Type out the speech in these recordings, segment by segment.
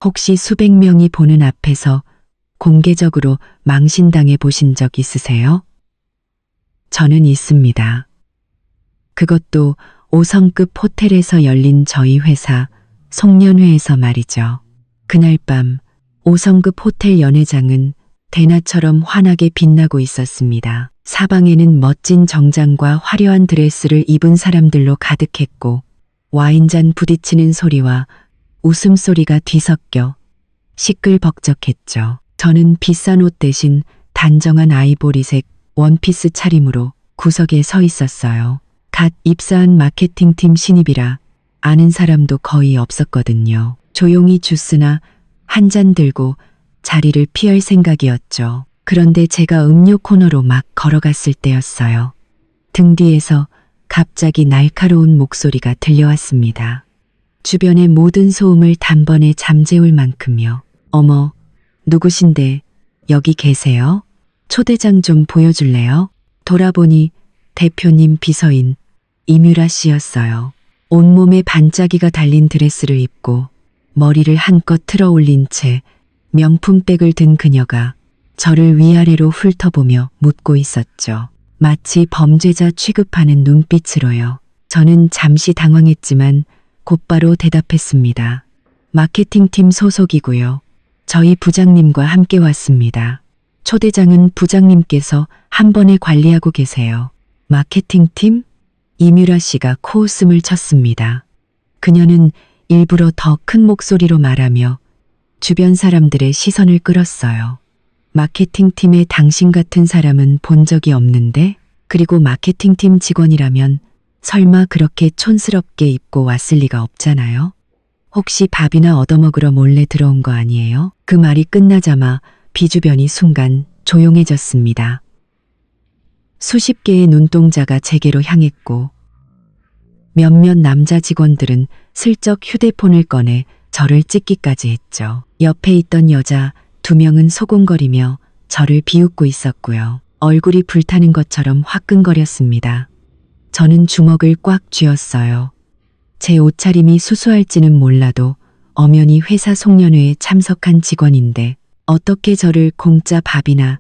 혹시 수백 명이 보는 앞에서 공개적으로 망신당해 보신 적 있으세요? 저는 있습니다. 그것도 5성급 호텔에서 열린 저희 회사 송년회에서 말이죠. 그날 밤 5성급 호텔 연회장은 대낮처럼 환하게 빛나고 있었습니다. 사방에는 멋진 정장과 화려한 드레스를 입은 사람들로 가득했고 와인잔 부딪히는 소리와 웃음소리가 뒤섞여 시끌벅적했죠. 저는 비싼 옷 대신 단정한 아이보리색 원피스 차림으로 구석에 서 있었어요. 갓 입사한 마케팅팀 신입이라 아는 사람도 거의 없었거든요. 조용히 주스나 한 잔 들고 자리를 피할 생각이었죠. 그런데 제가 음료 코너로 막 걸어갔을 때였어요. 등 뒤에서 갑자기 날카로운 목소리가 들려왔습니다. 주변의 모든 소음을 단번에 잠재울 만큼요. 어머, 누구신데 여기 계세요? 초대장 좀 보여줄래요? 돌아보니 대표님 비서인 이뮤라 씨였어요. 온몸에 반짝이가 달린 드레스를 입고 머리를 한껏 틀어 올린 채 명품백을 든 그녀가 저를 위아래로 훑어보며 묻고 있었죠. 마치 범죄자 취급하는 눈빛으로요. 저는 잠시 당황했지만 곧바로 대답했습니다. 마케팅팀 소속이고요. 저희 부장님과 함께 왔습니다. 초대장은 부장님께서 한 번에 관리하고 계세요. 마케팅팀? 이뮤라 씨가 코웃음을 쳤습니다. 그녀는 일부러 더 큰 목소리로 말하며 주변 사람들의 시선을 끌었어요. 마케팅팀에 당신 같은 사람은 본 적이 없는데, 그리고 마케팅팀 직원이라면 설마 그렇게 촌스럽게 입고 왔을 리가 없잖아요. 혹시 밥이나 얻어먹으러 몰래 들어온 거 아니에요? 그 말이 끝나자마 비주변이 순간 조용해졌습니다. 수십 개의 눈동자가 제게로 향했고 몇몇 남자 직원들은 슬쩍 휴대폰을 꺼내 저를 찍기까지 했죠. 옆에 있던 여자 2명은 소곤거리며 저를 비웃고 있었고요. 얼굴이 불타는 것처럼 화끈거렸습니다. 저는 주먹을 꽉 쥐었어요. 제 옷차림이 수수할지는 몰라도 엄연히 회사 송년회에 참석한 직원인데 어떻게 저를 공짜 밥이나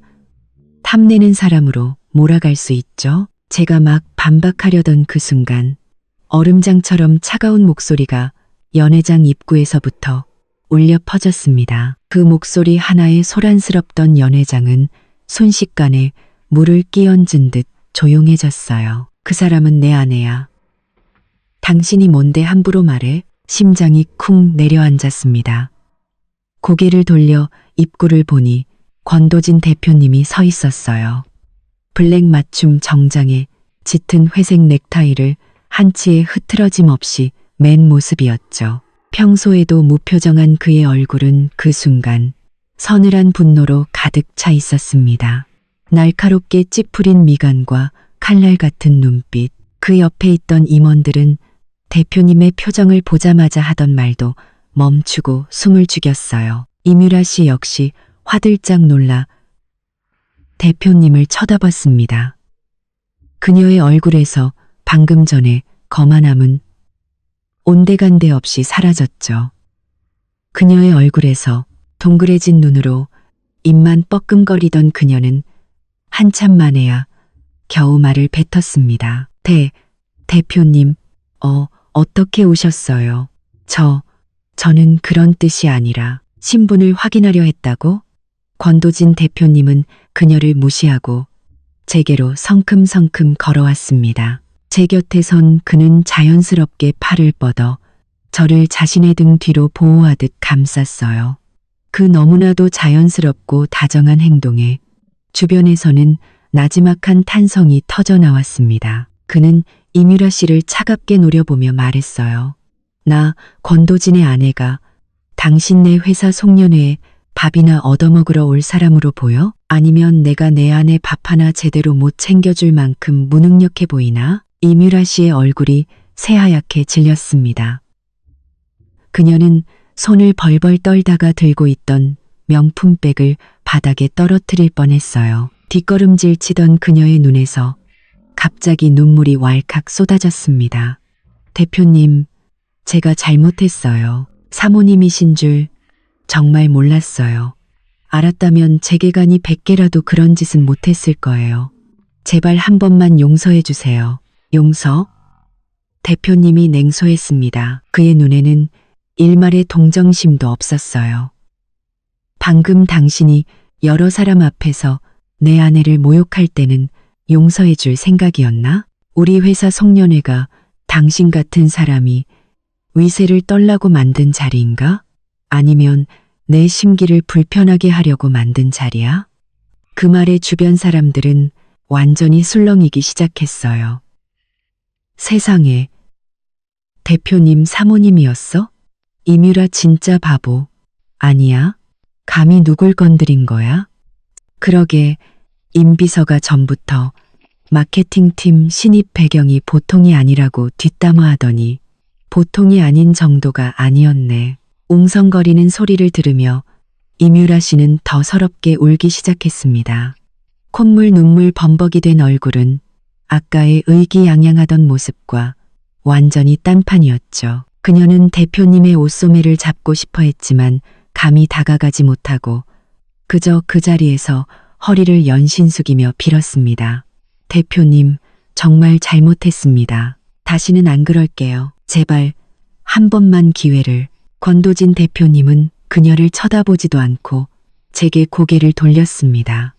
탐내는 사람으로 몰아갈 수 있죠? 제가 막 반박하려던 그 순간 얼음장처럼 차가운 목소리가 연회장 입구에서부터 울려 퍼졌습니다. 그 목소리 하나에 소란스럽던 연회장은 순식간에 물을 끼얹은 듯 조용해졌어요. 그 사람은 내 아내야. 당신이 뭔데 함부로 말해? 심장이 쿵 내려앉았습니다. 고개를 돌려 입구를 보니 권도진 대표님이 서 있었어요. 블랙 맞춤 정장에 짙은 회색 넥타이를 한치의 흐트러짐 없이 맨 모습이었죠. 평소에도 무표정한 그의 얼굴은 그 순간 서늘한 분노로 가득 차 있었습니다. 날카롭게 찌푸린 미간과 칼날 같은 눈빛, 그 옆에 있던 임원들은 대표님의 표정을 보자마자 하던 말도 멈추고 숨을 죽였어요. 이뮤라 씨 역시 화들짝 놀라 대표님을 쳐다봤습니다. 그녀의 얼굴에서 방금 전에 거만함은 온데간데 없이 사라졌죠. 그녀의 얼굴에서 동그래진 눈으로 입만 뻐끔거리던 그녀는 한참 만에야 겨우 말을 뱉었습니다. 대표님, 어떻게 오셨어요? 저는 그런 뜻이 아니라 신분을 확인하려 했다고? 권도진 대표님은 그녀를 무시하고 제게로 성큼성큼 걸어왔습니다. 제 곁에 선 그는 자연스럽게 팔을 뻗어 저를 자신의 등 뒤로 보호하듯 감쌌어요. 그 너무나도 자연스럽고 다정한 행동에 주변에서는 나지막한 탄성이 터져 나왔습니다. 그는 이뮤라 씨를 차갑게 노려보며 말했어요. 나 권도진의 아내가 당신네 회사 송년회에 밥이나 얻어먹으러 올 사람으로 보여? 아니면 내가 내 아내 밥 하나 제대로 못 챙겨줄 만큼 무능력해 보이나? 이뮤라 씨의 얼굴이 새하얗게 질렸습니다. 그녀는 손을 벌벌 떨다가 들고 있던 명품백을 바닥에 떨어뜨릴 뻔했어요. 뒷걸음질 치던 그녀의 눈에서 갑자기 눈물이 왈칵 쏟아졌습니다. 대표님, 제가 잘못했어요. 사모님이신 줄 정말 몰랐어요. 알았다면 제게간이 100개라도 그런 짓은 못했을 거예요. 제발 한 번만 용서해 주세요. 용서? 대표님이 냉소했습니다. 그의 눈에는 일말의 동정심도 없었어요. 방금 당신이 여러 사람 앞에서 내 아내를 모욕할 때는 용서해 줄 생각이었나? 우리 회사 송년회가 당신 같은 사람이 위세를 떨라고 만든 자리인가? 아니면 내 심기를 불편하게 하려고 만든 자리야? 그 말에 주변 사람들은 완전히 술렁이기 시작했어요. 세상에, 대표님 사모님이었어? 이뮤라 진짜 바보. 아니야? 감히 누굴 건드린 거야? 그러게, 임 비서가 전부터 마케팅팀 신입 배경이 보통이 아니라고 뒷담화하더니 보통이 아닌 정도가 아니었네. 웅성거리는 소리를 들으며 이뮤라 씨는 더 서럽게 울기 시작했습니다. 콧물 눈물 범벅이 된 얼굴은 아까의 의기양양하던 모습과 완전히 딴판이었죠. 그녀는 대표님의 옷소매를 잡고 싶어 했지만 감히 다가가지 못하고 그저 그 자리에서 허리를 연신 숙이며 빌었습니다. 대표님, 정말 잘못했습니다. 다시는 안 그럴게요. 제발 한 번만 기회를. 권도진 대표님은 그녀를 쳐다보지도 않고 제게 고개를 돌렸습니다.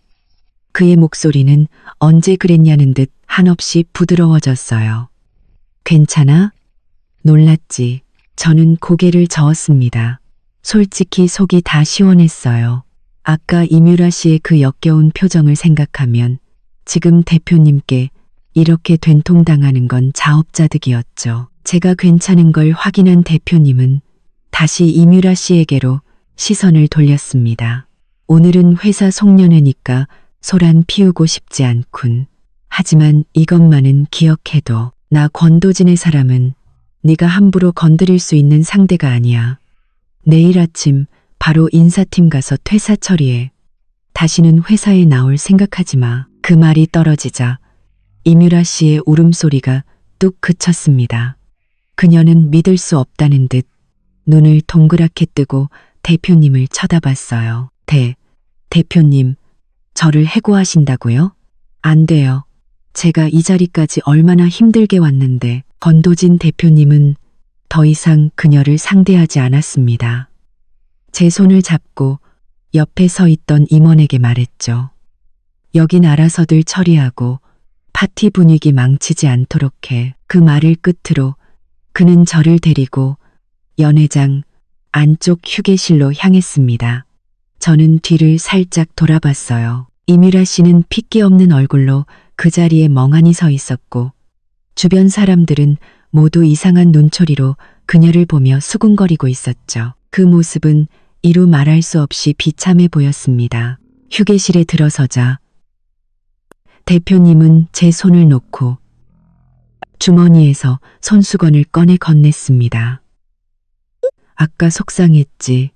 그의 목소리는 언제 그랬냐는 듯 한없이 부드러워졌어요. 괜찮아? 놀랐지. 저는 고개를 저었습니다. 솔직히 속이 다 시원했어요. 아까 이뮤라 씨의 그 역겨운 표정을 생각하면 지금 대표님께 이렇게 된통당하는 건 자업자득이었죠. 제가 괜찮은 걸 확인한 대표님은 다시 이뮤라 씨에게로 시선을 돌렸습니다. 오늘은 회사 송년회니까 소란 피우고 싶지 않군. 하지만 이것만은 기억해둬. 나 권도진의 사람은 네가 함부로 건드릴 수 있는 상대가 아니야. 내일 아침 바로 인사팀 가서 퇴사 처리해. 다시는 회사에 나올 생각하지 마. 그 말이 떨어지자 이뮤라 씨의 울음소리가 뚝 그쳤습니다. 그녀는 믿을 수 없다는 듯 눈을 동그랗게 뜨고 대표님을 쳐다봤어요. 대표님, 저를 해고하신다고요? 안 돼요. 제가 이 자리까지 얼마나 힘들게 왔는데. 권도진 대표님은 더 이상 그녀를 상대하지 않았습니다. 제 손을 잡고 옆에 서 있던 임원에게 말했죠. 여긴 알아서들 처리하고 파티 분위기 망치지 않도록 해. 그 말을 끝으로 그는 저를 데리고 연회장 안쪽 휴게실로 향했습니다. 저는 뒤를 살짝 돌아봤어요. 이뮤라 씨는 핏기 없는 얼굴로 그 자리에 멍하니 서 있었고 주변 사람들은 모두 이상한 눈초리로 그녀를 보며 수군거리고 있었죠. 그 모습은 이루 말할 수 없이 비참해 보였습니다. 휴게실에 들어서자 대표님은 제 손을 놓고 주머니에서 손수건을 꺼내 건넸습니다. 아까 속상했지.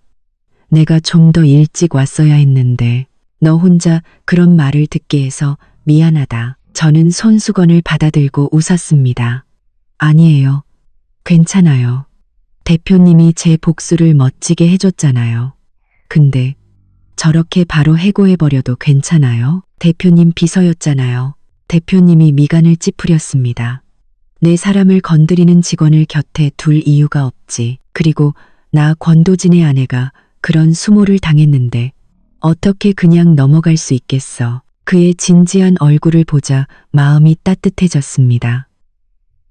내가 좀 더 일찍 왔어야 했는데 너 혼자 그런 말을 듣게 해서 미안하다. 저는 손수건을 받아들고 웃었습니다. 아니에요. 괜찮아요. 대표님이 제 복수를 멋지게 해줬잖아요. 근데 저렇게 바로 해고해버려도 괜찮아요? 대표님 비서였잖아요. 대표님이 미간을 찌푸렸습니다. 내 사람을 건드리는 직원을 곁에 둘 이유가 없지. 그리고 나 권도진의 아내가 그런 수모를 당했는데 어떻게 그냥 넘어갈 수 있겠어. 그의 진지한 얼굴을 보자 마음이 따뜻해졌습니다.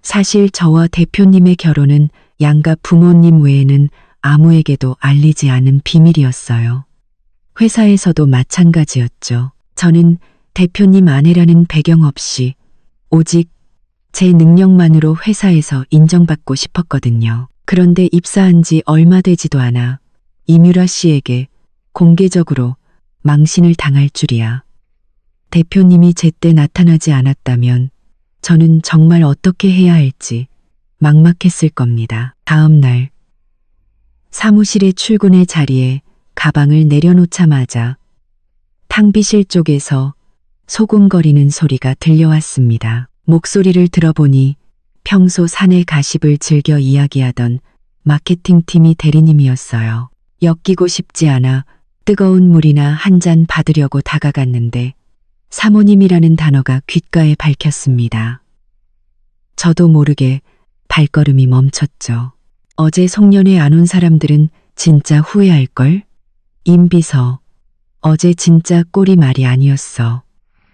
사실 저와 대표님의 결혼은 양가 부모님 외에는 아무에게도 알리지 않은 비밀이었어요. 회사에서도 마찬가지였죠. 저는 대표님 아내라는 배경 없이 오직 제 능력만으로 회사에서 인정받고 싶었거든요. 그런데 입사한 지 얼마 되지도 않아 이뮤라 씨에게 공개적으로 망신을 당할 줄이야. 대표님이 제때 나타나지 않았다면 저는 정말 어떻게 해야 할지 막막했을 겁니다. 다음 날 사무실에 출근의 자리에 가방을 내려놓자마자 탕비실 쪽에서 소곤거리는 소리가 들려왔습니다. 목소리를 들어보니 평소 사내 가십을 즐겨 이야기하던 마케팅팀이 대리님이었어요. 엮이고 싶지 않아 뜨거운 물이나 한 잔 받으려고 다가갔는데 사모님이라는 단어가 귓가에 밝혔습니다. 저도 모르게 발걸음이 멈췄죠. 어제 송년회 안 온 사람들은 진짜 후회할걸? 임비서, 어제 진짜 꼴이 말이 아니었어.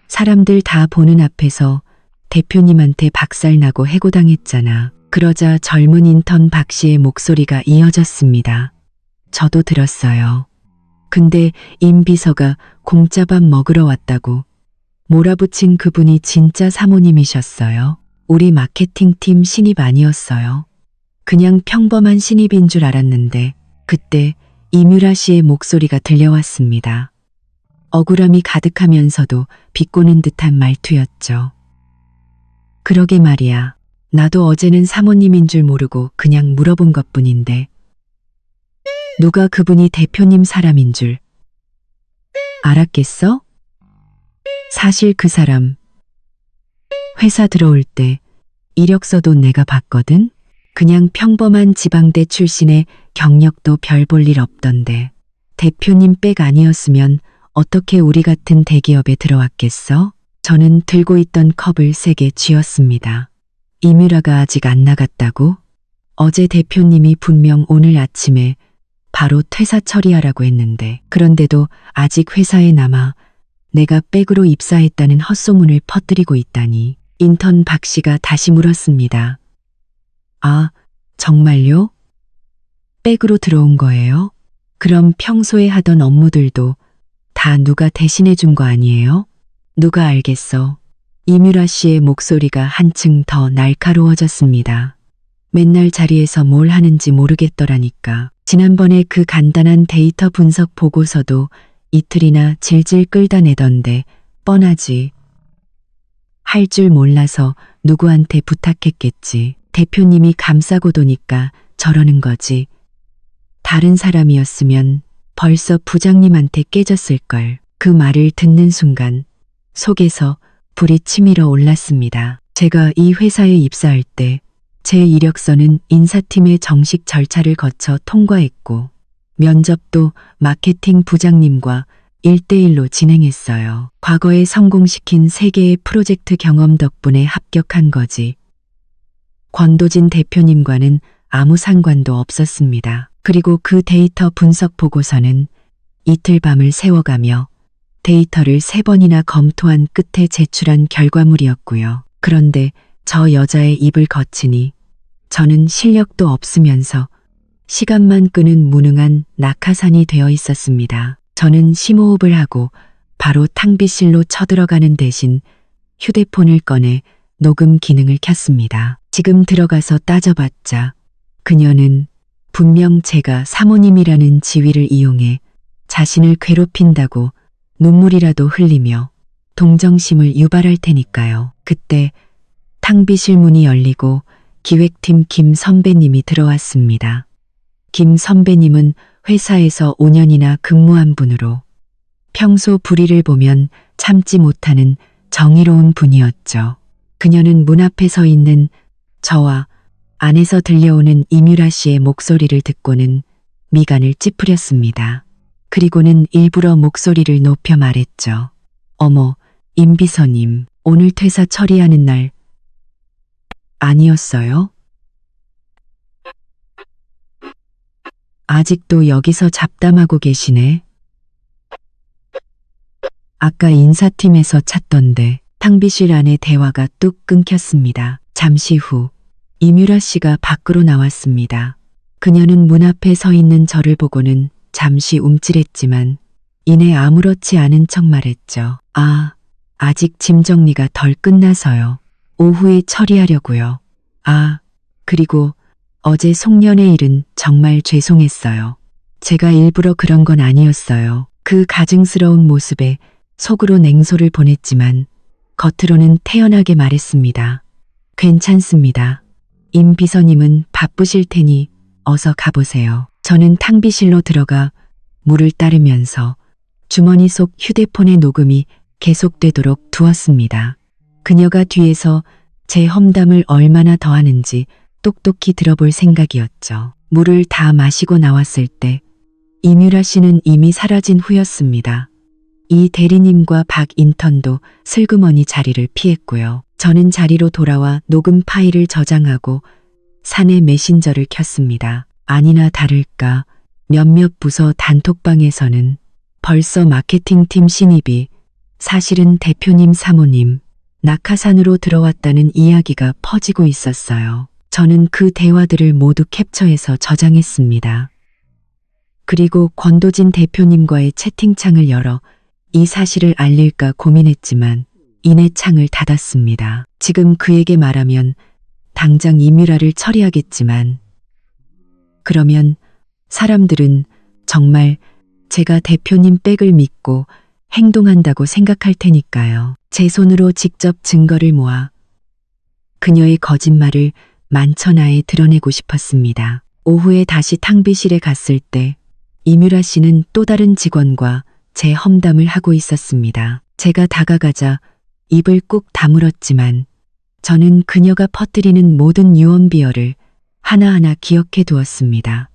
사람들 다 보는 앞에서 대표님한테 박살나고 해고당했잖아. 그러자 젊은 인턴 박 씨의 목소리가 이어졌습니다. 저도 들었어요. 근데 임 비서가 공짜밥 먹으러 왔다고 몰아붙인 그분이 진짜 사모님이셨어요. 우리 마케팅팀 신입 아니었어요. 그냥 평범한 신입인 줄 알았는데 그때 이뮤라 씨의 목소리가 들려왔습니다. 억울함이 가득하면서도 비꼬는 듯한 말투였죠. 그러게 말이야. 나도 어제는 사모님인 줄 모르고 그냥 물어본 것뿐인데 누가 그분이 대표님 사람인 줄 알았겠어? 사실 그 사람 회사 들어올 때 이력서도 내가 봤거든? 그냥 평범한 지방대 출신의 경력도 별 볼 일 없던데 대표님 백 아니었으면 어떻게 우리 같은 대기업에 들어왔겠어? 저는 들고 있던 컵을 세게 쥐었습니다. 이뮤라가 아직 안 나갔다고? 어제 대표님이 분명 오늘 아침에 바로 퇴사 처리하라고 했는데 그런데도 아직 회사에 남아 내가 백으로 입사했다는 헛소문을 퍼뜨리고 있다니. 인턴 박 씨가 다시 물었습니다. 아, 정말요? 백으로 들어온 거예요? 그럼 평소에 하던 업무들도 다 누가 대신해 준 거 아니에요? 누가 알겠어. 이뮤라 씨의 목소리가 한층 더 날카로워졌습니다. 맨날 자리에서 뭘 하는지 모르겠더라니까. 지난번에 그 간단한 데이터 분석 보고서도 이틀이나 질질 끌다 내던데 뻔하지. 할 줄 몰라서 누구한테 부탁했겠지. 대표님이 감싸고 도니까 저러는 거지. 다른 사람이었으면 벌써 부장님한테 깨졌을걸. 그 말을 듣는 순간 속에서 불이 치밀어 올랐습니다. 제가 이 회사에 입사할 때 제 이력서는 인사팀의 정식 절차를 거쳐 통과했고 면접도 마케팅 부장님과 1대1로 진행했어요. 과거에 성공시킨 3개의 프로젝트 경험 덕분에 합격한 거지. 권도진 대표님과는 아무 상관도 없었습니다. 그리고 그 데이터 분석 보고서는 이틀 밤을 새워가며 데이터를 3번이나 검토한 끝에 제출한 결과물이었고요. 그런데 저 여자의 입을 거치니 저는 실력도 없으면서 시간만 끄는 무능한 낙하산이 되어 있었습니다. 저는 심호흡을 하고 바로 탕비실로 쳐들어가는 대신 휴대폰을 꺼내 녹음 기능을 켰습니다. 지금 들어가서 따져봤자 그녀는 분명 제가 사모님이라는 지위를 이용해 자신을 괴롭힌다고 눈물이라도 흘리며 동정심을 유발할 테니까요. 그때 탕비실 문이 열리고 기획팀 김 선배님이 들어왔습니다. 김 선배님은 회사에서 5년이나 근무한 분으로 평소 불의를 보면 참지 못하는 정의로운 분이었죠. 그녀는 문 앞에 서 있는 저와 안에서 들려오는 이뮤라 씨의 목소리를 듣고는 미간을 찌푸렸습니다. 그리고는 일부러 목소리를 높여 말했죠. 어머, 임 비서님, 오늘 퇴사 처리하는 날 아니었어요? 아직도 여기서 잡담하고 계시네. 아까 인사팀에서 찾던데. 탕비실 안에 대화가 뚝 끊겼습니다. 잠시 후 이뮤라 씨가 밖으로 나왔습니다. 그녀는 문 앞에 서 있는 저를 보고는 잠시 움찔했지만 이내 아무렇지 않은 척 말했죠. 아, 아직 짐 정리가 덜 끝나서요. 오후에 처리하려고요. 아, 그리고 어제 송년회 일은 정말 죄송했어요. 제가 일부러 그런 건 아니었어요. 그 가증스러운 모습에 속으로 냉소를 보냈지만 겉으로는 태연하게 말했습니다. 괜찮습니다. 임 비서님은 바쁘실 테니 어서 가보세요. 저는 탕비실로 들어가 물을 따르면서 주머니 속 휴대폰의 녹음이 계속되도록 두었습니다. 그녀가 뒤에서 제 험담을 얼마나 더 하는지 똑똑히 들어볼 생각이었죠. 물을 다 마시고 나왔을 때 이뮤라 씨는 이미 사라진 후였습니다. 이 대리님과 박 인턴도 슬그머니 자리를 피했고요. 저는 자리로 돌아와 녹음 파일을 저장하고 사내 메신저를 켰습니다. 아니나 다를까 몇몇 부서 단톡방에서는 벌써 마케팅팀 신입이 사실은 대표님 사모님 낙하산으로 들어왔다는 이야기가 퍼지고 있었어요. 저는 그 대화들을 모두 캡처해서 저장했습니다. 그리고 권도진 대표님과의 채팅창을 열어 이 사실을 알릴까 고민했지만 이내 창을 닫았습니다. 지금 그에게 말하면 당장 이뮤라를 처리하겠지만 그러면 사람들은 정말 제가 대표님 백을 믿고 행동한다고 생각할 테니까요. 제 손으로 직접 증거를 모아 그녀의 거짓말을 만천하에 드러내고 싶었습니다. 오후에 다시 탕비실에 갔을 때 이뮤라 씨는 또 다른 직원과 제 험담을 하고 있었습니다. 제가 다가가자 입을 꾹 다물었지만 저는 그녀가 퍼뜨리는 모든 유언비어를 하나하나 기억해 두었습니다.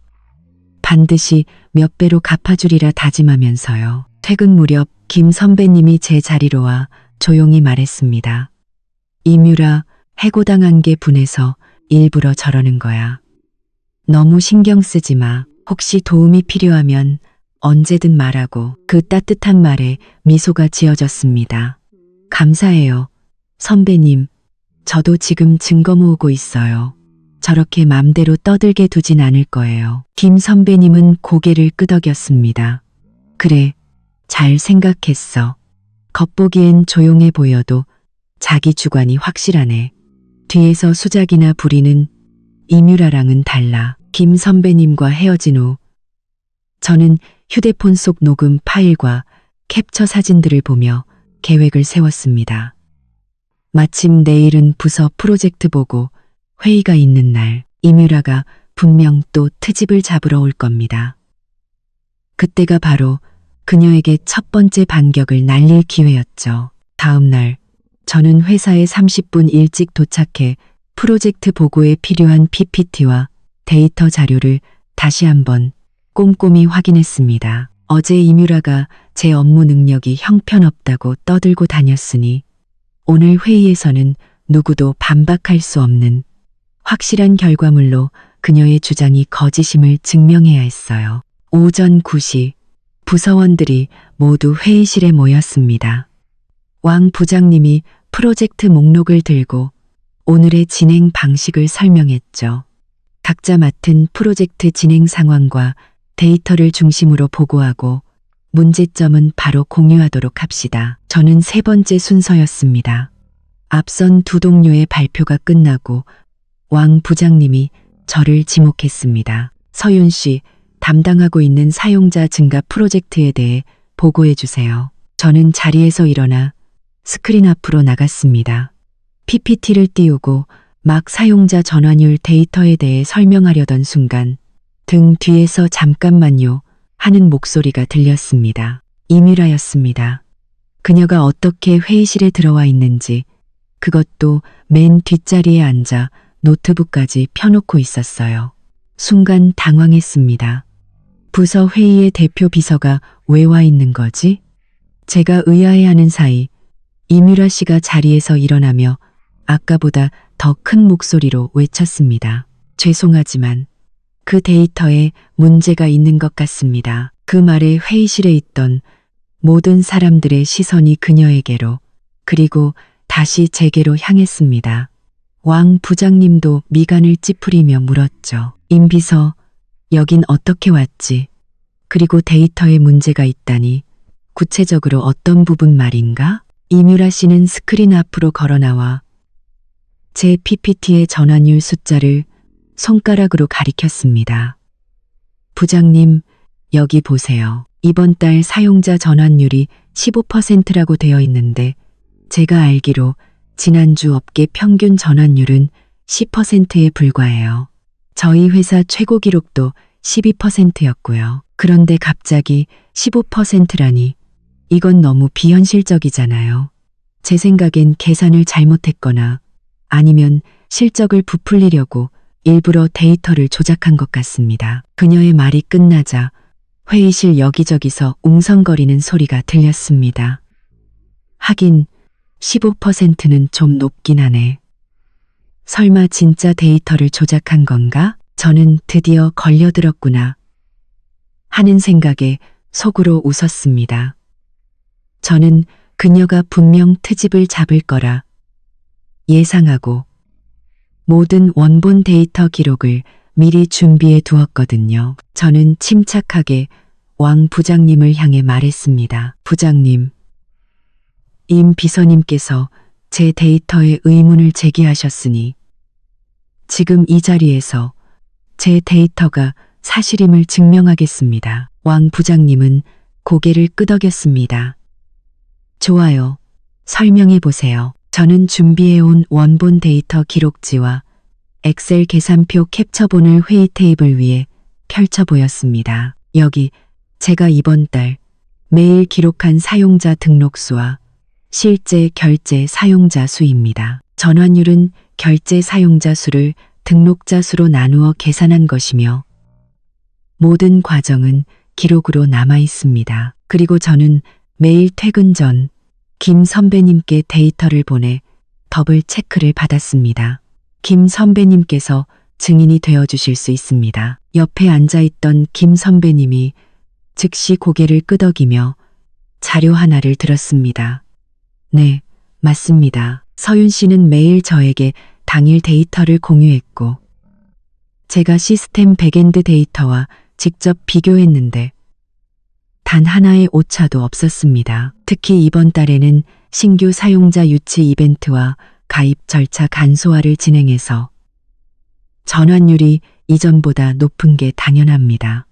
반드시 몇 배로 갚아주리라 다짐하면서요. 퇴근 무렵 김 선배님이 제 자리로 와 조용히 말했습니다. 이뮤라, 해고당한 게 분해서 일부러 저러는 거야. 너무 신경 쓰지 마. 혹시 도움이 필요하면 언제든 말하고. 그 따뜻한 말에 미소가 지어졌습니다. 감사해요. 선배님, 저도 지금 증거 모으고 있어요. 저렇게 맘대로 떠들게 두진 않을 거예요. 김 선배님은 고개를 끄덕였습니다. 그래, 잘 생각했어. 겉보기엔 조용해 보여도 자기 주관이 확실하네. 뒤에서 수작이나 부리는 이뮤라랑은 달라. 김 선배님과 헤어진 후 저는 휴대폰 속 녹음 파일과 캡처 사진들을 보며 계획을 세웠습니다. 마침 내일은 부서 프로젝트 보고 회의가 있는 날 이뮤라가 분명 또 트집을 잡으러 올 겁니다. 그때가 바로 그녀에게 첫 번째 반격을 날릴 기회였죠. 다음 날 저는 회사에 30분 일찍 도착해 프로젝트 보고에 필요한 PPT와 데이터 자료를 다시 한번 꼼꼼히 확인했습니다. 어제 이뮤라가 제 업무 능력이 형편없다고 떠들고 다녔으니 오늘 회의에서는 누구도 반박할 수 없는 확실한 결과물로 그녀의 주장이 거짓임을 증명해야 했어요. 오전 9시 부서원들이 모두 회의실에 모였습니다. 왕 부장님이 프로젝트 목록을 들고 오늘의 진행 방식을 설명했죠. 각자 맡은 프로젝트 진행 상황과 데이터를 중심으로 보고하고 문제점은 바로 공유하도록 합시다. 저는 세 번째 순서였습니다. 앞선 두 동료의 발표가 끝나고 왕 부장님이 저를 지목했습니다. 서윤 씨, 담당하고 있는 사용자 증가 프로젝트에 대해 보고해 주세요. 저는 자리에서 일어나 스크린 앞으로 나갔습니다. PPT를 띄우고 막 사용자 전환율 데이터에 대해 설명하려던 순간 등 뒤에서 잠깐만요 하는 목소리가 들렸습니다. 이뮤라였습니다. 그녀가 어떻게 회의실에 들어와 있는지, 그것도 맨 뒷자리에 앉아 노트북까지 펴놓고 있었어요. 순간 당황했습니다. 부서 회의의 대표 비서가 왜 와 있는 거지? 제가 의아해하는 사이 이뮤라 씨가 자리에서 일어나며 아까보다 더 큰 목소리로 외쳤습니다. 죄송하지만 그 데이터에 문제가 있는 것 같습니다. 그 말에 회의실에 있던 모든 사람들의 시선이 그녀에게로 그리고 다시 제게로 향했습니다. 왕 부장님도 미간을 찌푸리며 물었죠. 임 비서, 여긴 어떻게 왔지? 그리고 데이터에 문제가 있다니 구체적으로 어떤 부분 말인가? 이뮤라 씨는 스크린 앞으로 걸어 나와 제 PPT의 전환율 숫자를 손가락으로 가리켰습니다. 부장님, 여기 보세요. 이번 달 사용자 전환율이 15%라고 되어 있는데 제가 알기로 지난주 업계 평균 전환율은 10%에 불과해요. 저희 회사 최고 기록도 12%였고요. 그런데 갑자기 15%라니 이건 너무 비현실적이잖아요. 제 생각엔 계산을 잘못했거나 아니면 실적을 부풀리려고 일부러 데이터를 조작한 것 같습니다. 그녀의 말이 끝나자 회의실 여기저기서 웅성거리는 소리가 들렸습니다. 하긴 15%는 좀 높긴 하네. 설마 진짜 데이터를 조작한 건가? 저는 드디어 걸려들었구나 하는 생각에 속으로 웃었습니다. 저는 그녀가 분명 트집을 잡을 거라 예상하고 모든 원본 데이터 기록을 미리 준비해 두었거든요. 저는 침착하게 왕 부장님을 향해 말했습니다. 부장님, 임 비서님께서 제 데이터에 의문을 제기하셨으니 지금 이 자리에서 제 데이터가 사실임을 증명하겠습니다. 왕 부장님은 고개를 끄덕였습니다. 좋아요. 설명해 보세요. 저는 준비해온 원본 데이터 기록지와 엑셀 계산표 캡처본을 회의 테이블 위에 펼쳐 보였습니다. 여기 제가 이번 달 매일 기록한 사용자 등록수와 실제 결제 사용자 수입니다. 전환율은 결제 사용자 수를 등록자 수로 나누어 계산한 것이며 모든 과정은 기록으로 남아 있습니다. 그리고 저는 매일 퇴근 전 김 선배님께 데이터를 보내 더블 체크를 받았습니다. 김 선배님께서 증인이 되어 주실 수 있습니다. 옆에 앉아있던 김 선배님이 즉시 고개를 끄덕이며 자료 하나를 들었습니다. 네, 맞습니다. 서윤 씨는 매일 저에게 당일 데이터를 공유했고 제가 시스템 백엔드 데이터와 직접 비교했는데 단 하나의 오차도 없었습니다. 특히 이번 달에는 신규 사용자 유치 이벤트와 가입 절차 간소화를 진행해서 전환율이 이전보다 높은 게 당연합니다.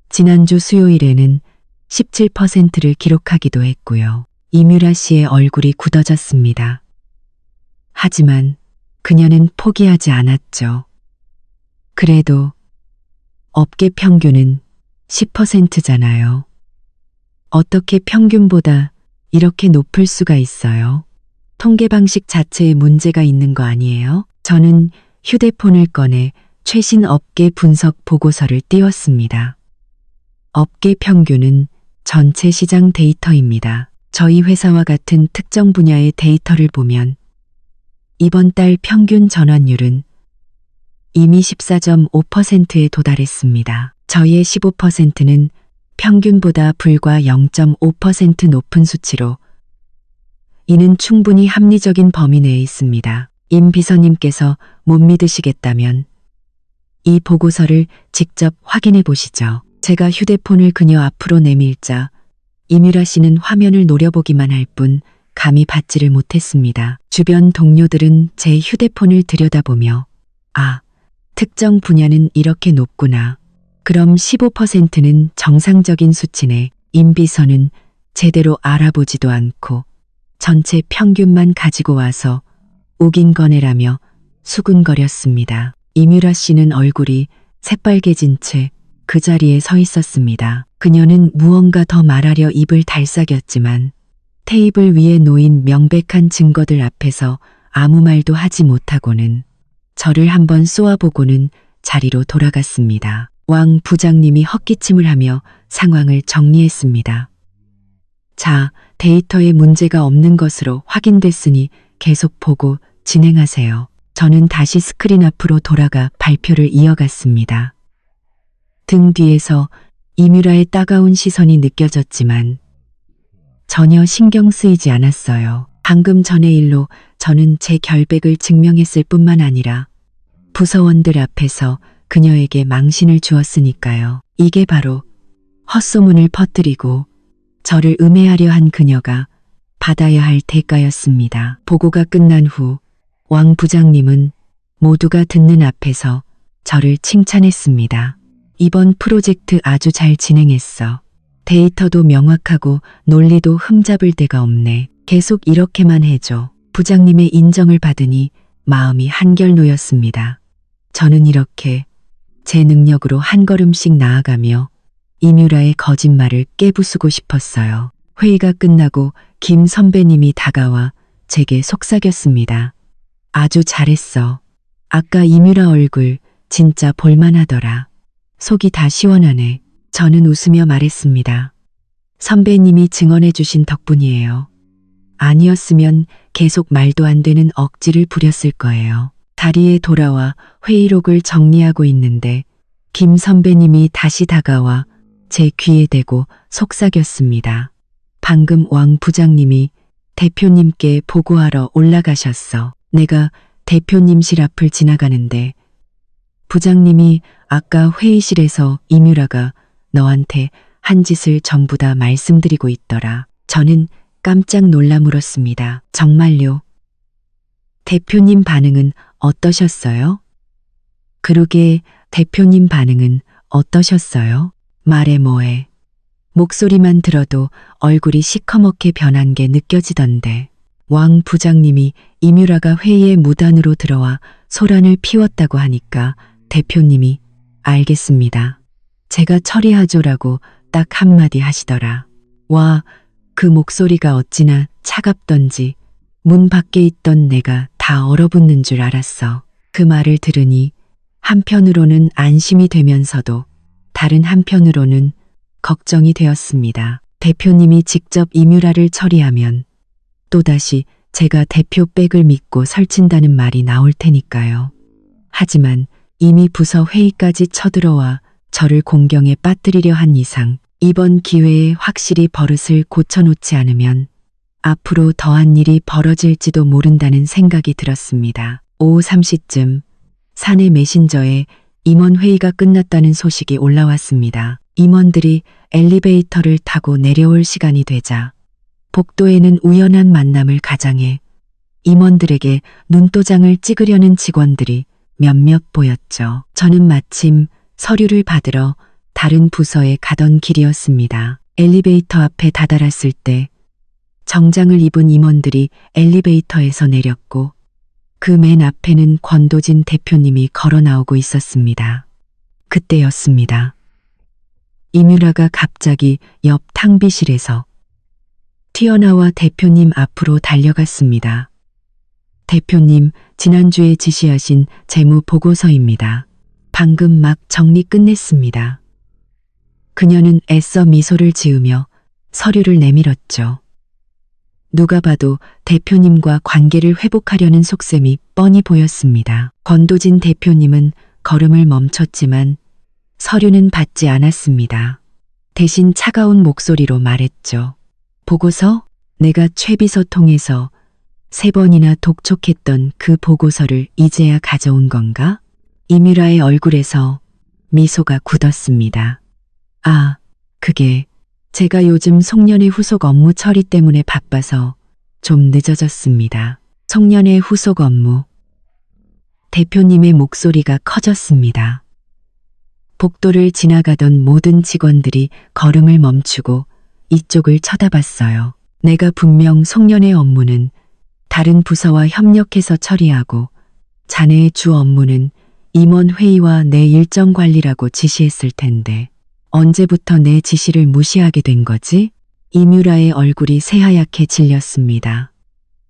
지난주 수요일에는 17%를 기록하기도 했고요. 이뮤라 씨의 얼굴이 굳어졌습니다. 하지만 그녀는 포기하지 않았죠. 그래도 업계 평균은 10%잖아요. 어떻게 평균보다 이렇게 높을 수가 있어요? 통계 방식 자체에 문제가 있는 거 아니에요? 저는 휴대폰을 꺼내 최신 업계 분석 보고서를 띄웠습니다. 업계 평균은 전체 시장 데이터입니다. 저희 회사와 같은 특정 분야의 데이터를 보면 이번 달 평균 전환율은 이미 14.5%에 도달했습니다. 저희의 15%는 평균보다 불과 0.5% 높은 수치로 이는 충분히 합리적인 범위 내에 있습니다. 임 비서님께서 못 믿으시겠다면 이 보고서를 직접 확인해 보시죠. 제가 휴대폰을 그녀 앞으로 내밀자 이뮤라 씨는 화면을 노려보기만 할 뿐 감히 받지를 못했습니다. 주변 동료들은 제 휴대폰을 들여다보며 아, 특정 분야는 이렇게 높구나. 그럼 15%는 정상적인 수치네. 임 비서는 제대로 알아보지도 않고 전체 평균만 가지고 와서 우긴 거네라며 수군거렸습니다. 이뮤라 씨는 얼굴이 새빨개진 채 그 자리에 서 있었습니다. 그녀는 무언가 더 말하려 입을 달싹였지만 테이블 위에 놓인 명백한 증거들 앞에서 아무 말도 하지 못하고는 저를 한번 쏘아보고는 자리로 돌아갔습니다. 왕 부장님이 헛기침을 하며 상황을 정리했습니다. 자, 데이터에 문제가 없는 것으로 확인됐으니 계속 보고 진행하세요. 저는 다시 스크린 앞으로 돌아가 발표를 이어갔습니다. 등 뒤에서 이뮤라의 따가운 시선이 느껴졌지만 전혀 신경 쓰이지 않았어요. 방금 전의 일로 저는 제 결백을 증명했을 뿐만 아니라 부서원들 앞에서 그녀에게 망신을 주었으니까요. 이게 바로 헛소문을 퍼뜨리고 저를 음해하려 한 그녀가 받아야 할 대가였습니다. 보고가 끝난 후 왕 부장님은 모두가 듣는 앞에서 저를 칭찬했습니다. 이번 프로젝트 아주 잘 진행했어. 데이터도 명확하고 논리도 흠잡을 데가 없네. 계속 이렇게만 해줘. 부장님의 인정을 받으니 마음이 한결 놓였습니다. 저는 이렇게 제 능력으로 한 걸음씩 나아가며 이뮤라의 거짓말을 깨부수고 싶었어요. 회의가 끝나고 김 선배님이 다가와 제게 속삭였습니다. 아주 잘했어. 아까 이뮤라 얼굴 진짜 볼만하더라. 속이 다 시원하네. 저는 웃으며 말했습니다. 선배님이 증언해 주신 덕분이에요. 아니었으면 계속 말도 안 되는 억지를 부렸을 거예요. 자리에 돌아와 회의록을 정리하고 있는데 김 선배님이 다시 다가와 제 귀에 대고 속삭였습니다. 방금 왕 부장님이 대표님께 보고하러 올라가셨어. 내가 대표님실 앞을 지나가는데 부장님이 아까 회의실에서 이뮤라가 너한테 한 짓을 전부 다 말씀드리고 있더라. 저는 깜짝 놀라 물었습니다. 정말요? 대표님 반응은 어떠셨어요? 그러게 대표님 반응은 어떠셨어요? 말해 뭐해. 목소리만 들어도 얼굴이 시커멓게 변한 게 느껴지던데. 왕 부장님이 이뮤라가 회의의 무단으로 들어와 소란을 피웠다고 하니까 대표님이 알겠습니다. 제가 처리하죠라고 딱 한마디 하시더라. 와, 그 목소리가 어찌나 차갑던지 문 밖에 있던 내가 다 얼어붙는 줄 알았어. 그 말을 들으니 한편으로는 안심이 되면서도 다른 한편으로는 걱정이 되었습니다. 대표님이 직접 이뮤라를 처리하면 또다시 제가 대표 백을 믿고 설친다는 말이 나올 테니까요. 하지만 이미 부서 회의까지 쳐들어와 저를 공경에 빠뜨리려 한 이상 이번 기회에 확실히 버릇을 고쳐놓지 않으면 앞으로 더한 일이 벌어질지도 모른다는 생각이 들었습니다. 오후 3시쯤 사내 메신저에 임원회의가 끝났다는 소식이 올라왔습니다. 임원들이 엘리베이터를 타고 내려올 시간이 되자 복도에는 우연한 만남을 가장해 임원들에게 눈도장을 찍으려는 직원들이 몇몇 보였죠. 저는 마침 서류를 받으러 다른 부서에 가던 길이었습니다. 엘리베이터 앞에 다다랐을 때 정장을 입은 임원들이 엘리베이터에서 내렸고 그 맨 앞에는 권도진 대표님이 걸어 나오고 있었습니다. 그때였습니다. 이뮤라가 갑자기 옆 탕비실에서 튀어나와 대표님 앞으로 달려갔습니다. 대표님, 지난주에 지시하신 재무 보고서입니다. 방금 막 정리 끝냈습니다. 그녀는 애써 미소를 지으며 서류를 내밀었죠. 누가 봐도 대표님과 관계를 회복하려는 속셈이 뻔히 보였습니다. 권도진 대표님은 걸음을 멈췄지만 서류는 받지 않았습니다. 대신 차가운 목소리로 말했죠. 보고서? 내가 최비서 통해서 3번이나 독촉했던 그 보고서를 이제야 가져온 건가? 이뮤라의 얼굴에서 미소가 굳었습니다. 아, 그게 제가 요즘 송년회 후속 업무 처리 때문에 바빠서 좀 늦어졌습니다. 송년회 후속 업무. 대표님의 목소리가 커졌습니다. 복도를 지나가던 모든 직원들이 걸음을 멈추고 이쪽을 쳐다봤어요. 내가 분명 송년회 업무는 다른 부서와 협력해서 처리하고 자네의 주 업무는 임원 회의와 내 일정 관리라고 지시했을 텐데 언제부터 내 지시를 무시하게 된 거지? 이뮤라의 얼굴이 새하얗게 질렸습니다.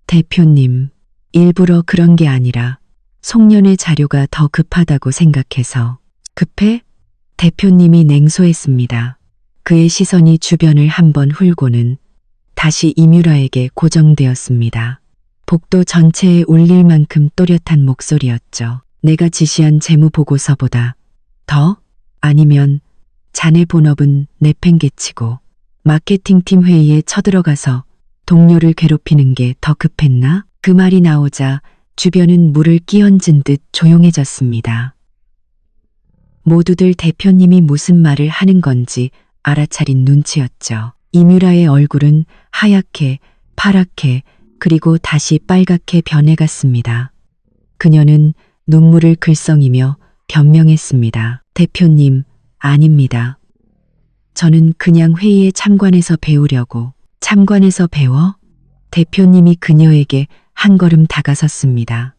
대표님, 일부러 그런 게 아니라 송년회 자료가 더 급하다고 생각해서. 급해? 대표님이 냉소했습니다. 그의 시선이 주변을 한번 훑고는 다시 이뮤라에게 고정되었습니다. 복도 전체에 울릴 만큼 또렷한 목소리였죠. 내가 지시한 재무 보고서보다 더? 아니면 자네 본업은 내팽개치고 마케팅팀 회의에 쳐들어가서 동료를 괴롭히는 게 더 급했나? 그 말이 나오자 주변은 물을 끼얹은 듯 조용해졌습니다. 모두들 대표님이 무슨 말을 하는 건지 알아차린 눈치였죠. 이뮤라의 얼굴은 하얗게, 파랗게, 그리고 다시 빨갛게 변해갔습니다. 그녀는 눈물을 글썽이며 변명했습니다. 대표님, 아닙니다. 저는 그냥 회의에 참관해서 배우려고. 참관해서 배워? 대표님이 그녀에게 한 걸음 다가섰습니다.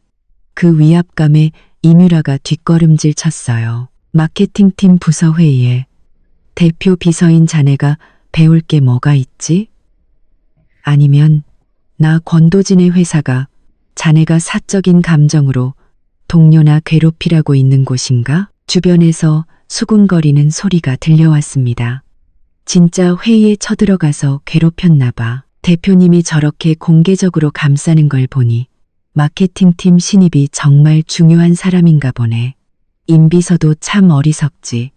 그 위압감에 이뮤라가 뒷걸음질 쳤어요. 마케팅팀 부서회의에 대표 비서인 자네가 배울 게 뭐가 있지? 아니면 나 권도진의 회사가 자네가 사적인 감정으로 동료나 괴롭히라고 있는 곳인가? 주변에서 수군거리는 소리가 들려왔습니다. 진짜 회의에 쳐들어가서 괴롭혔나 봐. 대표님이 저렇게 공개적으로 감싸는 걸 보니 마케팅팀 신입이 정말 중요한 사람인가 보네. 임비서도 참 어리석지.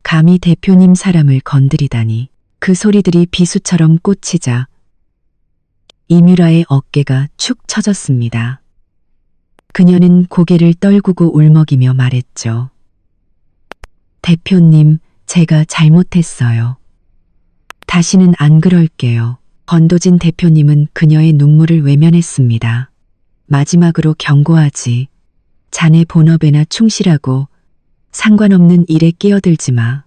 감히 대표님 사람을 건드리다니. 그 소리들이 비수처럼 꽂히자 이뮤라의 어깨가 축 처졌습니다. 그녀는 고개를 떨구고 울먹이며 말했죠. 대표님, 제가 잘못했어요. 다시는 안 그럴게요. 건도진 대표님은 그녀의 눈물을 외면했습니다. 마지막으로 경고하지. 자네 본업에나 충실하고 상관없는 일에 끼어들지 마.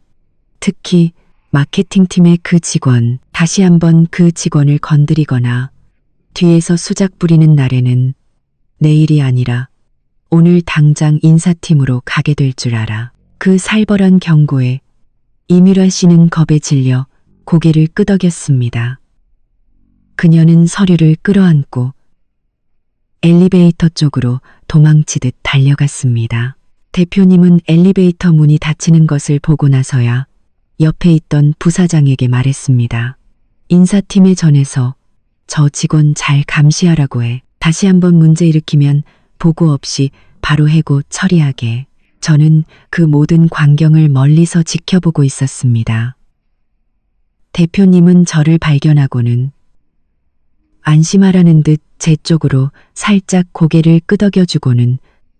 특히 마케팅팀의 그 직원, 다시 한번 그 직원을 건드리거나 뒤에서 수작 부리는 날에는 내일이 아니라 오늘 당장 인사팀으로 가게 될 줄 알아. 그 살벌한 경고에 이뮤라 씨는 겁에 질려 고개를 끄덕였습니다. 그녀는 서류를 끌어안고 엘리베이터 쪽으로 도망치듯 달려갔습니다. 대표님은 엘리베이터 문이 닫히는 것을 보고 나서야 옆에 있던 부사장에게 말했습니다. 인사팀에 전해서 저 직원 잘 감시하라고 해. 다시 한번 문제 일으키면 보고 없이 바로 해고 처리하게. 저는 그 모든 광경을 멀리서 지켜보고 있었습니다. 대표님은 저를 발견하고는 안심하라는 듯 제 쪽으로 살짝 고개를 끄덕여주고는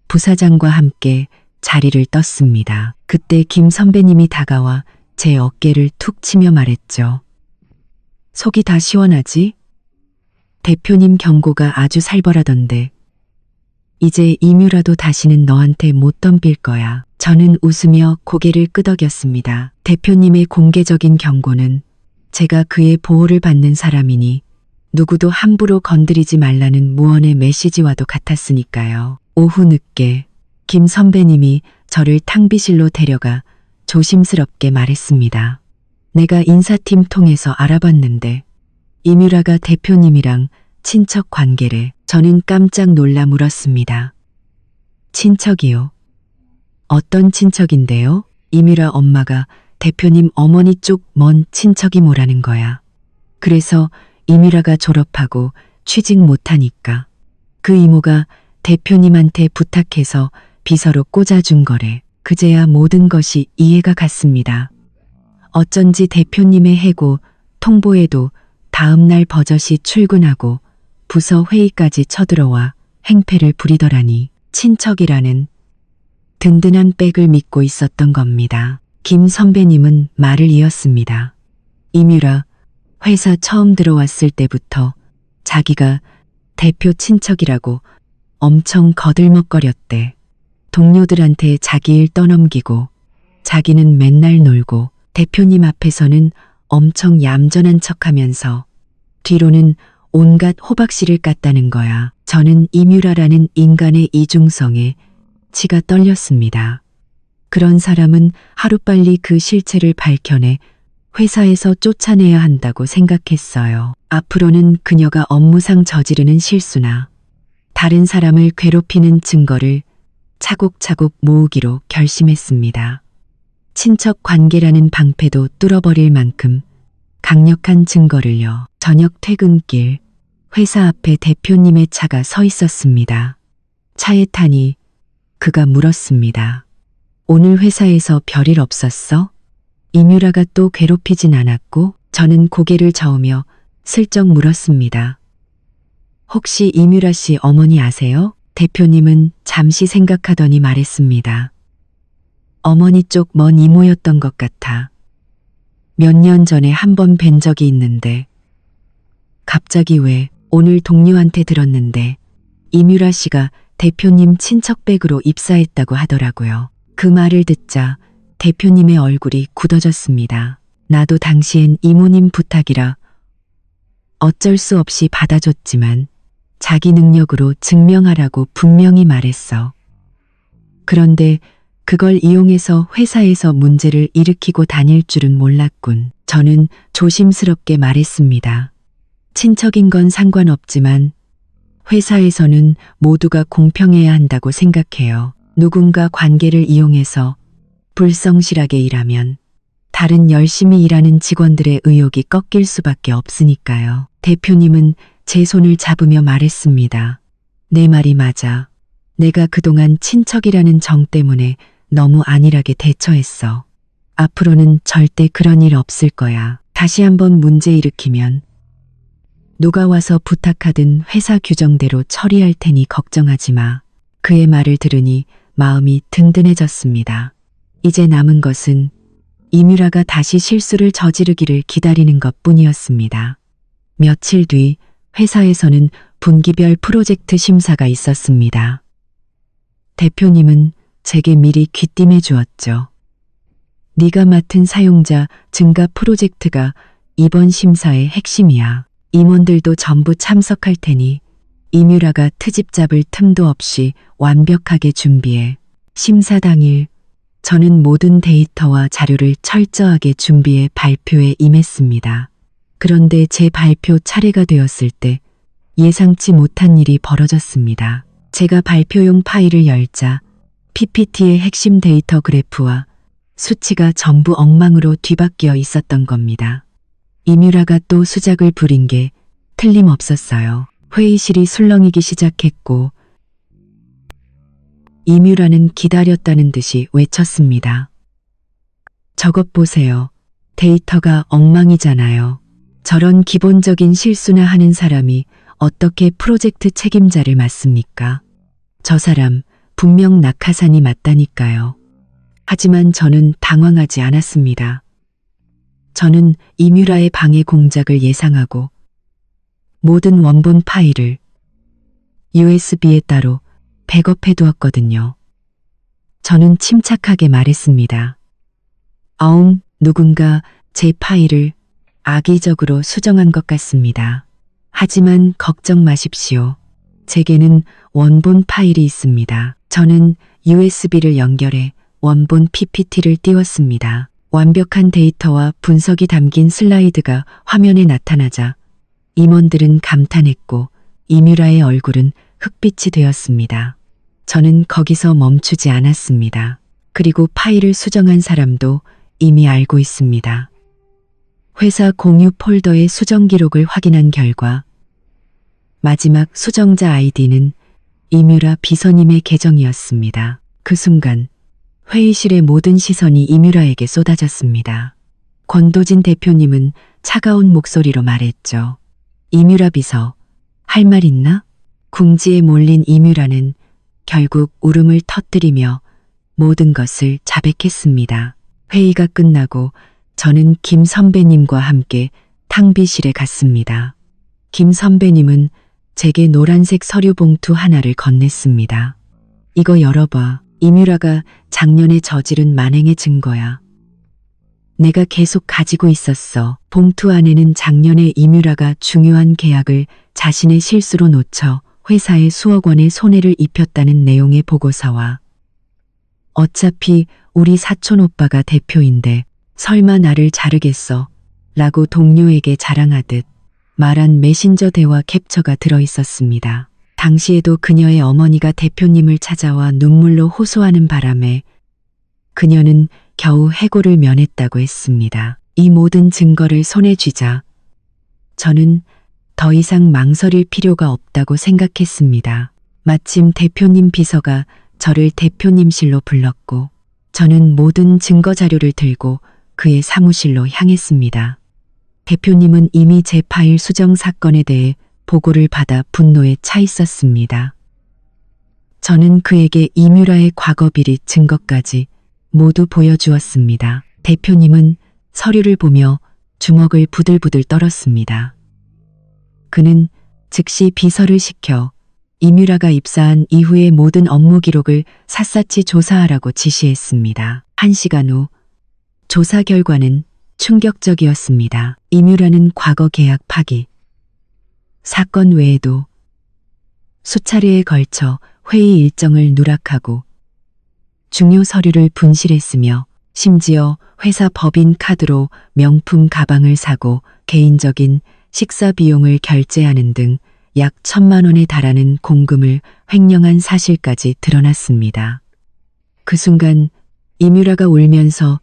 부사장과 함께 자리를 떴습니다. 그때 김 선배님이 다가와 제 어깨를 툭 치며 말했죠. 속이 다 시원하지? 대표님 경고가 아주 살벌하던데. 이제 이뮤라도 다시는 너한테 못 덤빌 거야. 저는 웃으며 고개를 끄덕였습니다. 대표님의 공개적인 경고는 제가 그의 보호를 받는 사람이니 누구도 함부로 건드리지 말라는 무언의 메시지와도 같았으니까요. 오후 늦게 김 선배님이 저를 탕비실로 데려가 조심스럽게 말했습니다. 내가 인사팀 통해서 알아봤는데 이뮤라가 대표님이랑 친척 관계래. 저는 깜짝 놀라 물었습니다. 친척이요? 어떤 친척인데요? 이뮤라 엄마가 대표님 어머니 쪽 먼 친척이 뭐라는 거야. 그래서 이뮤라가 졸업하고 취직 못하니까 그 이모가 대표님한테 부탁해서 비서로 꽂아준 거래. 그제야 모든 것이 이해가 갔습니다. 어쩐지 대표님의 해고 통보에도 다음날 버젓이 출근하고 부서 회의까지 쳐들어와 행패를 부리더라니. 친척이라는 든든한 백을 믿고 있었던 겁니다. 김 선배님은 말을 이었습니다. 이뮤라 회사 처음 들어왔을 때부터 자기가 대표 친척이라고 엄청 거들먹거렸대. 동료들한테 자기 일 떠넘기고 자기는 맨날 놀고 대표님 앞에서는 엄청 얌전한 척하면서 뒤로는 온갖 호박씨를 깠다는 거야. 저는 이뮤라라는 인간의 이중성에 치가 떨렸습니다. 그런 사람은 하루빨리 그 실체를 밝혀내 회사에서 쫓아내야 한다고 생각했어요. 앞으로는 그녀가 업무상 저지르는 실수나 다른 사람을 괴롭히는 증거를 차곡차곡 모으기로 결심했습니다. 친척 관계라는 방패도 뚫어버릴 만큼 강력한 증거를요. 저녁 퇴근길 회사 앞에 대표님의 차가 서 있었습니다. 차에 타니 그가 물었습니다. 오늘 회사에서 별일 없었어? 이뮤라가 또 괴롭히진 않았고? 저는 고개를 저으며 슬쩍 물었습니다. 혹시 이뮤라 씨 어머니 아세요? 대표님은 잠시 생각하더니 말했습니다. 어머니 쪽 먼 이모였던 것 같아. 몇 년 전에 한 번 뵌 적이 있는데 갑자기 왜 오늘 동료한테 들었는데 이뮤라 씨가 대표님 친척백으로 입사했다고 하더라고요. 그 말을 듣자 대표님의 얼굴이 굳어졌습니다. 나도 당시엔 이모님 부탁이라 어쩔 수 없이 받아줬지만 자기 능력으로 증명하라고 분명히 말했어. 그런데 그걸 이용해서 회사에서 문제를 일으키고 다닐 줄은 몰랐군. 저는 조심스럽게 말했습니다. 친척인 건 상관없지만 회사에서는 모두가 공평해야 한다고 생각해요. 누군가 관계를 이용해서 불성실하게 일하면 다른 열심히 일하는 직원들의 의욕이 꺾일 수밖에 없으니까요. 대표님은 제 손을 잡으며 말했습니다. 내 말이 맞아. 내가 그동안 친척이라는 정 때문에 너무 안일하게 대처했어. 앞으로는 절대 그런 일 없을 거야. 다시 한번 문제 일으키면 누가 와서 부탁하든 회사 규정대로 처리할 테니 걱정하지 마. 그의 말을 들으니 마음이 든든해졌습니다. 이제 남은 것은 이뮤라가 다시 실수를 저지르기를 기다리는 것뿐이었습니다. 며칠 뒤 회사에서는 분기별 프로젝트 심사가 있었습니다. 대표님은 제게 미리 귀띔해 주었죠. 네가 맡은 사용자 증가 프로젝트가 이번 심사의 핵심이야. 임원들도 전부 참석할 테니 이뮤라가 트집 잡을 틈도 없이 완벽하게 준비해. 심사 당일 저는 모든 데이터와 자료를 철저하게 준비해 발표에 임했습니다. 그런데 제 발표 차례가 되었을 때 예상치 못한 일이 벌어졌습니다. 제가 발표용 파일을 열자 PPT의 핵심 데이터 그래프와 수치가 전부 엉망으로 뒤바뀌어 있었던 겁니다. 이뮤라가 또 수작을 부린 게 틀림없었어요. 회의실이 술렁이기 시작했고 이뮤라는 기다렸다는 듯이 외쳤습니다. 저것 보세요. 데이터가 엉망이잖아요. 저런 기본적인 실수나 하는 사람이 어떻게 프로젝트 책임자를 맡습니까? 저 사람 분명 낙하산이 맞다니까요. 하지만 저는 당황하지 않았습니다. 저는 이뮤라의 방해 공작을 예상하고 모든 원본 파일을 USB에 따로 백업해 두었거든요. 저는 침착하게 말했습니다. 누군가 제 파일을 악의적으로 수정한 것 같습니다. 하지만 걱정 마십시오. 제게는 원본 파일이 있습니다. 저는 USB를 연결해 원본 PPT를 띄웠습니다. 완벽한 데이터와 분석이 담긴 슬라이드가 화면에 나타나자 임원들은 감탄했고 이뮤라의 얼굴은 흑빛이 되었습니다. 저는 거기서 멈추지 않았습니다. 그리고 파일을 수정한 사람도 이미 알고 있습니다. 회사 공유 폴더의 수정 기록을 확인한 결과 마지막 수정자 아이디는 이뮤라 비서님의 계정이었습니다. 그 순간 회의실의 모든 시선이 이뮤라에게 쏟아졌습니다. 권도진 대표님은 차가운 목소리로 말했죠. 이뮤라 비서, 할 말 있나? 궁지에 몰린 이뮤라는 결국 울음을 터뜨리며 모든 것을 자백했습니다. 회의가 끝나고 저는 김 선배님과 함께 탕비실에 갔습니다. 김 선배님은 제게 노란색 서류 봉투 하나를 건넸습니다. 이거 열어봐. 이뮤라가 작년에 저지른 만행의 증거야. 내가 계속 가지고 있었어. 봉투 안에는 작년에 이뮤라가 중요한 계약을 자신의 실수로 놓쳐 회사에 수억 원의 손해를 입혔다는 내용의 보고서와 어차피 우리 사촌 오빠가 대표인데 설마 나를 자르겠어? 라고 동료에게 자랑하듯 말한 메신저 대화 캡처가 들어있었습니다. 당시에도 그녀의 어머니가 대표님을 찾아와 눈물로 호소하는 바람에 그녀는 겨우 해고를 면했다고 했습니다. 이 모든 증거를 손에 쥐자 저는 더 이상 망설일 필요가 없다고 생각했습니다. 마침 대표님 비서가 저를 대표님실로 불렀고 저는 모든 증거 자료를 들고 그의 사무실로 향했습니다. 대표님은 이미 제 파일 수정 사건에 대해 보고를 받아 분노에 차 있었습니다. 저는 그에게 이뮤라의 과거 비리 증거까지 모두 보여주었습니다. 대표님은 서류를 보며 주먹을 부들부들 떨었습니다. 그는 즉시 비서를 시켜 이뮤라가 입사한 이후의 모든 업무 기록을 샅샅이 조사하라고 지시했습니다. 1시간 후 조사 결과는 충격적이었습니다. 이뮤라는 과거 계약 파기, 사건 외에도 수차례에 걸쳐 회의 일정을 누락하고 중요 서류를 분실했으며 심지어 회사 법인 카드로 명품 가방을 사고 개인적인 식사 비용을 결제하는 등 약 1,000만 원에 달하는 공금을 횡령한 사실까지 드러났습니다. 그 순간 이뮤라가 울면서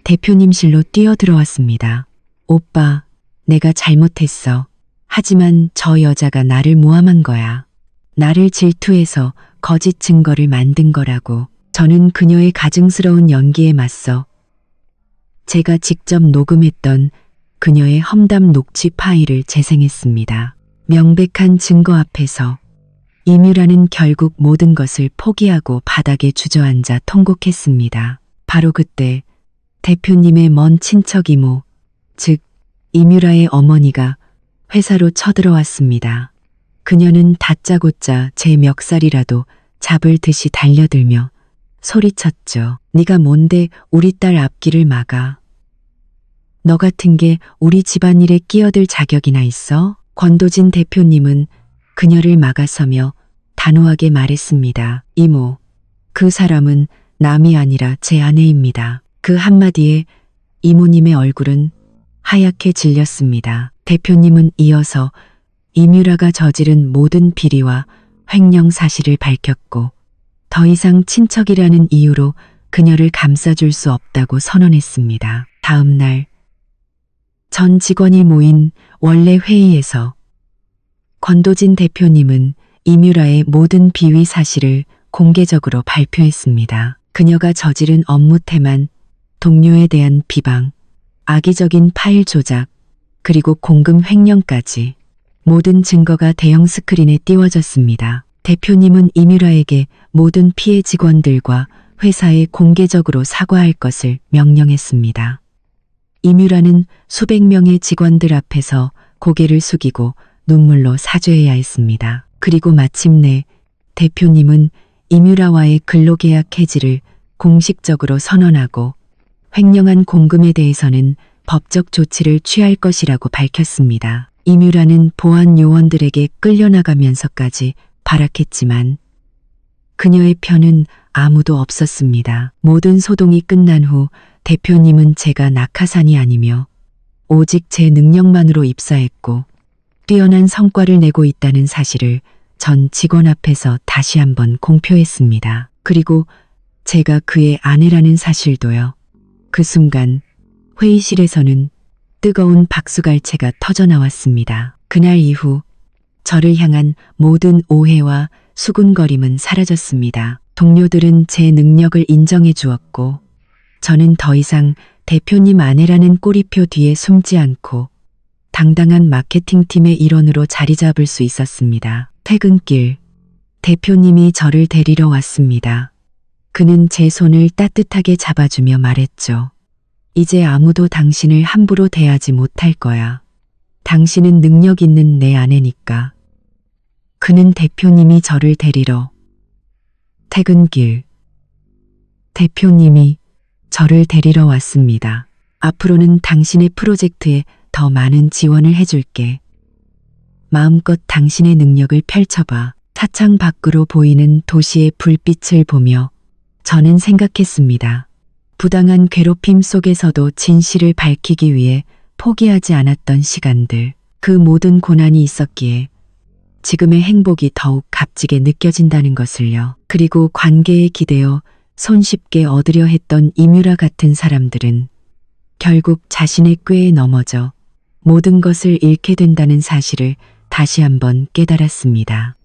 대표님실로 뛰어들어왔습니다. 오빠, 내가 잘못했어. 하지만 저 여자가 나를 모함한 거야. 나를 질투해서 거짓 증거를 만든 거라고. 저는 그녀의 가증스러운 연기에 맞서 제가 직접 녹음했던 그녀의 험담 녹취 파일을 재생했습니다. 명백한 증거 앞에서 이뮤라는 결국 모든 것을 포기하고 바닥에 주저앉아 통곡했습니다. 바로 그때 대표님의 먼 친척 이모, 즉 이뮤라의 어머니가 회사로 쳐들어왔습니다. 그녀는 다짜고짜 제 멱살이라도 잡을 듯이 달려들며 소리쳤죠. 네가 뭔데 우리 딸 앞길을 막아. 너 같은 게 우리 집안일에 끼어들 자격이나 있어? 권도진 대표님은 그녀를 막아서며 단호하게 말했습니다. 이모, 그 사람은 남이 아니라 제 아내입니다. 그 한마디에 이모님의 얼굴은 하얗게 질렸습니다. 대표님은 이어서 이뮤라가 저지른 모든 비리와 횡령 사실을 밝혔고 더 이상 친척이라는 이유로 그녀를 감싸줄 수 없다고 선언했습니다. 다음 날 전 직원이 모인 원래 회의에서 권도진 대표님은 이뮤라의 모든 비위 사실을 공개적으로 발표했습니다. 그녀가 저지른 업무 태만, 동료에 대한 비방, 악의적인 파일 조작, 그리고 공금 횡령까지 모든 증거가 대형 스크린에 띄워졌습니다. 대표님은 이뮤라에게 모든 피해 직원들과 회사에 공개적으로 사과할 것을 명령했습니다. 이뮤라는 수백 명의 직원들 앞에서 고개를 숙이고 눈물로 사죄해야 했습니다. 그리고 마침내 대표님은 이뮤라와의 근로계약 해지를 공식적으로 선언하고 횡령한 공금에 대해서는 법적 조치를 취할 것이라고 밝혔습니다. 이뮤라는 보안 요원들에게 끌려나가면서까지 발악했지만 그녀의 편은 아무도 없었습니다. 모든 소동이 끝난 후 대표님은 제가 낙하산이 아니며 오직 제 능력만으로 입사했고 뛰어난 성과를 내고 있다는 사실을 전 직원 앞에서 다시 한번 공표했습니다. 그리고 제가 그의 아내라는 사실도요. 그 순간 회의실에서는 뜨거운 박수갈채가 터져나왔습니다. 그날 이후 저를 향한 모든 오해와 수군거림은 사라졌습니다. 동료들은 제 능력을 인정해 주었고 저는 더 이상 대표님 아내라는 꼬리표 뒤에 숨지 않고 당당한 마케팅팀의 일원으로 자리 잡을 수 있었습니다. 퇴근길 대표님이 저를 데리러 왔습니다. 그는 제 손을 따뜻하게 잡아주며 말했죠. 이제 아무도 당신을 함부로 대하지 못할 거야. 당신은 능력 있는 내 아내니까. 그는 대표님이 저를 데리러 퇴근길 대표님이 저를 데리러 왔습니다. 앞으로는 당신의 프로젝트에 더 많은 지원을 해줄게. 마음껏 당신의 능력을 펼쳐봐. 차창 밖으로 보이는 도시의 불빛을 보며 저는 생각했습니다. 부당한 괴롭힘 속에서도 진실을 밝히기 위해 포기하지 않았던 시간들. 그 모든 고난이 있었기에 지금의 행복이 더욱 값지게 느껴진다는 것을요. 그리고 관계에 기대어 손쉽게 얻으려 했던 이뮤라 같은 사람들은 결국 자신의 꾀에 넘어져 모든 것을 잃게 된다는 사실을 다시 한번 깨달았습니다.